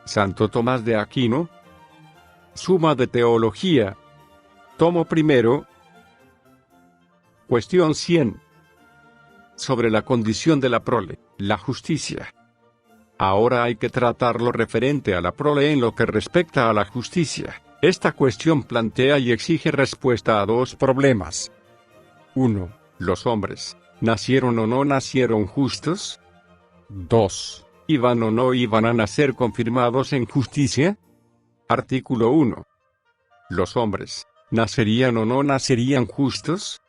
Santo Tomás de Aquino. Suma de Teología. Tomo primero. Cuestión 100. Sobre la condición de la prole, la justicia. Ahora hay que tratar lo referente a la prole en lo que respecta a la justicia. Esta cuestión plantea y exige respuesta a dos problemas. 1. ¿Los hombres nacieron o no nacieron justos? 2. ¿Iban o no iban a nacer confirmados en justicia? Artículo 1. ¿Los hombres nacerían o no nacerían justos?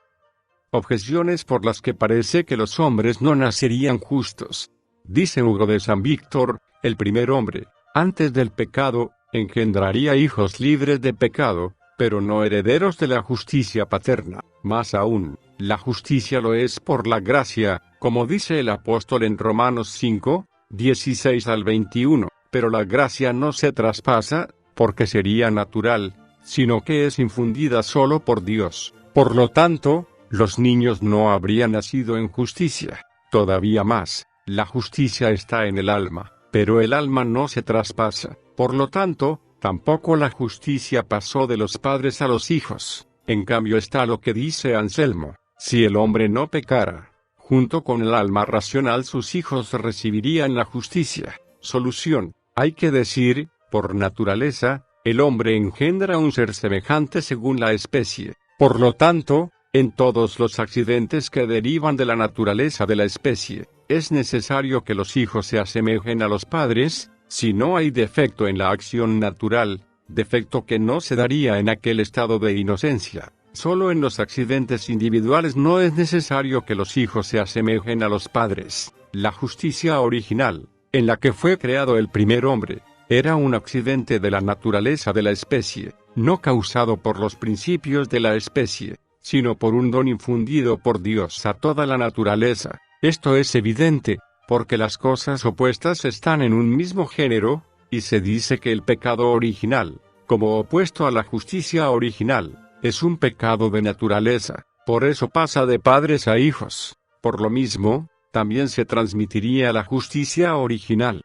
Objeciones por las que parece que los hombres no nacerían justos. Dice Hugo de San Víctor, el primer hombre, antes del pecado, engendraría hijos libres de pecado, pero no herederos de la justicia paterna. Más aún, la justicia lo es por la gracia, como dice el apóstol en Romanos 5, 16 al 21, pero la gracia no se traspasa, porque sería natural, sino que es infundida solo por Dios. Por lo tanto, los niños no habrían nacido en justicia. Todavía más, la justicia está en el alma, pero el alma no se traspasa. Por lo tanto, tampoco la justicia pasó de los padres a los hijos. En cambio está lo que dice Anselmo: si el hombre no pecara, junto con el alma racional sus hijos recibirían la justicia. Solución: hay que decir, por naturaleza, el hombre engendra un ser semejante según la especie. Por lo tanto, en todos los accidentes que derivan de la naturaleza de la especie, es necesario que los hijos se asemejen a los padres, si no hay defecto en la acción natural, defecto que no se daría en aquel estado de inocencia. Solo en los accidentes individuales no es necesario que los hijos se asemejen a los padres. La justicia original, en la que fue creado el primer hombre, era un accidente de la naturaleza de la especie, no causado por los principios de la especie, sino por un don infundido por Dios a toda la naturaleza. Esto es evidente, porque las cosas opuestas están en un mismo género, y se dice que el pecado original, como opuesto a la justicia original, es un pecado de naturaleza, por eso pasa de padres a hijos. Por lo mismo, también se transmitiría la justicia original.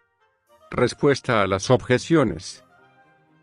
Respuesta a las objeciones.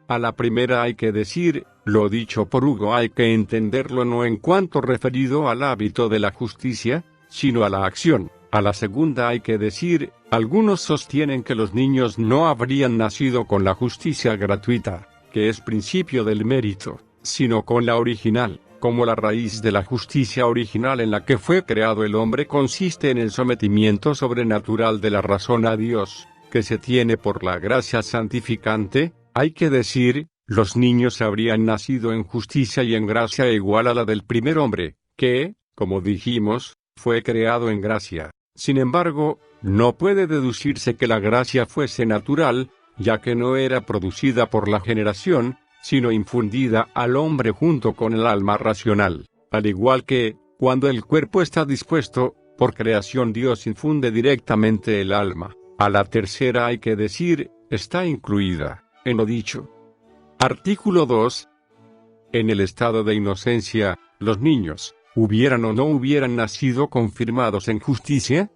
A la primera hay que decir, lo dicho por Hugo hay que entenderlo no en cuanto referido al hábito de la justicia, sino a la acción. A la segunda hay que decir, algunos sostienen que los niños no habrían nacido con la justicia gratuita, que es principio del mérito, sino con la original, como la raíz de la justicia original en la que fue creado el hombre consiste en el sometimiento sobrenatural de la razón a Dios, que se tiene por la gracia santificante. Hay que decir, los niños habrían nacido en justicia y en gracia igual a la del primer hombre, que, como dijimos, fue creado en gracia. Sin embargo, no puede deducirse que la gracia fuese natural, ya que no era producida por la generación, sino infundida al hombre junto con el alma racional. Al igual que, cuando el cuerpo está dispuesto, por creación Dios infunde directamente el alma. A la tercera hay que decir, está incluida en lo dicho. Artículo 2. En el estado de inocencia, los niños, ¿hubieran o no hubieran nacido confirmados en justicia?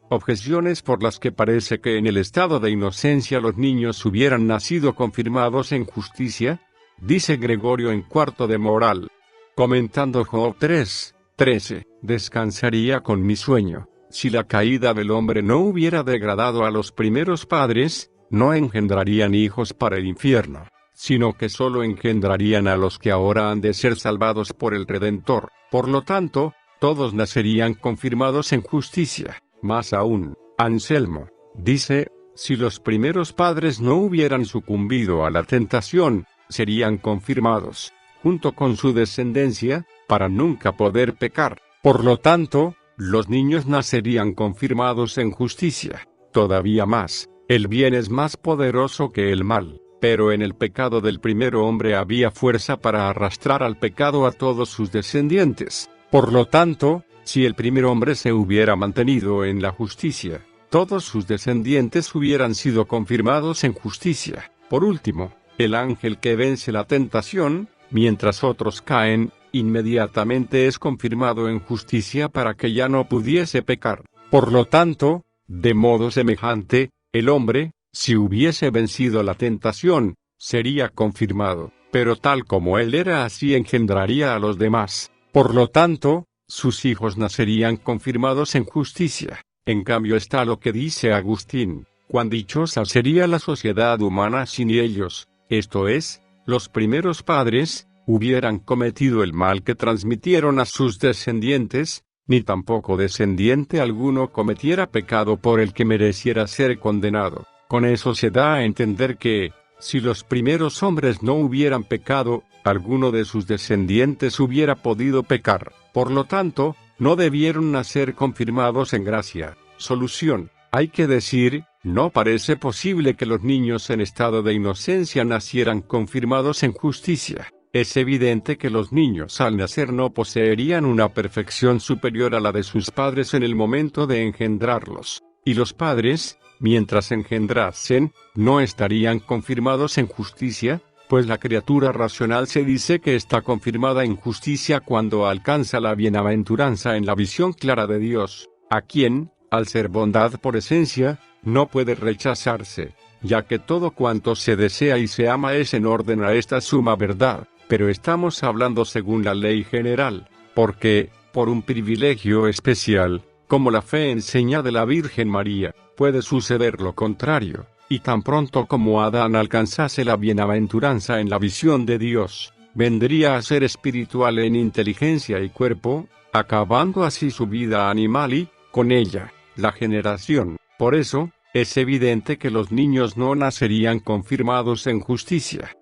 Objeciones por las que parece que en el estado de inocencia los niños hubieran nacido confirmados en justicia. Dice Gregorio en Cuarto de Moral, comentando Job 3:13, descansaría con mi sueño, si la caída del hombre no hubiera degradado a los primeros padres, no engendrarían hijos para el infierno, sino que solo engendrarían a los que ahora han de ser salvados por el Redentor. Por lo tanto, todos nacerían confirmados en justicia. Más aún, Anselmo dice, si los primeros padres no hubieran sucumbido a la tentación, serían confirmados, junto con su descendencia, para nunca poder pecar. Por lo tanto, los niños nacerían confirmados en justicia. Todavía más, el bien es más poderoso que el mal, pero en el pecado del primer hombre había fuerza para arrastrar al pecado a todos sus descendientes. Por lo tanto, si el primer hombre se hubiera mantenido en la justicia, todos sus descendientes hubieran sido confirmados en justicia. Por último, el ángel que vence la tentación, mientras otros caen, inmediatamente es confirmado en justicia para que ya no pudiese pecar. Por lo tanto, de modo semejante, el hombre, Si hubiese vencido la tentación, sería confirmado, pero tal como él era así engendraría a los demás. Por lo tanto, sus hijos nacerían confirmados en justicia. En cambio está lo que dice Agustín: cuán dichosa sería la sociedad humana sin ellos, esto es, los primeros padres, hubieran cometido el mal que transmitieron a sus descendientes, ni tampoco descendiente alguno cometiera pecado por el que mereciera ser condenado. Con eso se da a entender que, si los primeros hombres no hubieran pecado, alguno de sus descendientes hubiera podido pecar. Por lo tanto, no debieron nacer confirmados en gracia. Solución: hay que decir, no parece posible que los niños en estado de inocencia nacieran confirmados en justicia. Es evidente que los niños al nacer no poseerían una perfección superior a la de sus padres en el momento de engendrarlos. Y los padres, mientras engendrasen, no estarían confirmados en justicia, pues la criatura racional se dice que está confirmada en justicia cuando alcanza la bienaventuranza en la visión clara de Dios, a quien, al ser bondad por esencia, no puede rechazarse, ya que todo cuanto se desea y se ama es en orden a esta suma verdad. Pero estamos hablando según la ley general, porque, por un privilegio especial, como la fe enseña de la Virgen María, puede suceder lo contrario, y tan pronto como Adán alcanzase la bienaventuranza en la visión de Dios, vendría a ser espiritual en inteligencia y cuerpo, acabando así su vida animal y, con ella, la generación. Por eso, es evidente que los niños no nacerían confirmados en justicia.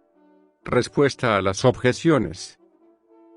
Respuesta a las objeciones.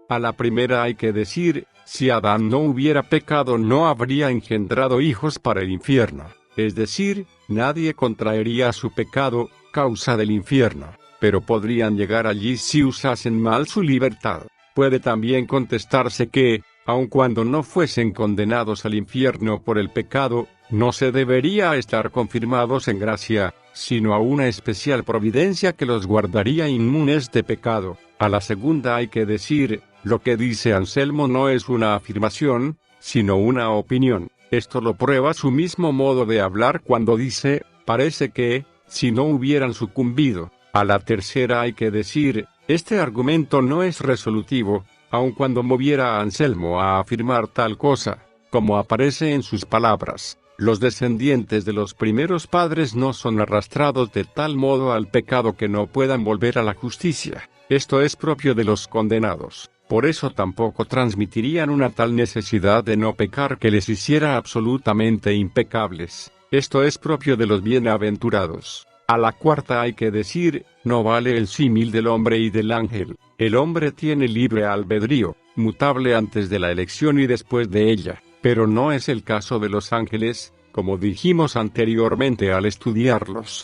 A la primera hay que decir, si Adán no hubiera pecado no habría engendrado hijos para el infierno, es decir, nadie contraería su pecado, causa del infierno, pero podrían llegar allí si usasen mal su libertad. Puede también contestarse que, aun cuando no fuesen condenados al infierno por el pecado, no se debería estar confirmados en gracia, sino a una especial providencia que los guardaría inmunes de pecado. A la segunda hay que decir, lo que dice Anselmo no es una afirmación, sino una opinión. Esto lo prueba su mismo modo de hablar cuando dice, parece que, si no hubieran sucumbido. A la tercera hay que decir, este argumento no es resolutivo, aun cuando moviera a Anselmo a afirmar tal cosa, como aparece en sus palabras. Los descendientes de los primeros padres no son arrastrados de tal modo al pecado que no puedan volver a la justicia. Esto es propio de los condenados. Por eso tampoco transmitirían una tal necesidad de no pecar que les hiciera absolutamente impecables. Esto es propio de los bienaventurados. A la cuarta hay que decir, no vale el símil del hombre y del ángel. El hombre tiene libre albedrío, mutable antes de la elección y después de ella. Pero no es el caso de los ángeles, como dijimos anteriormente al estudiarlos.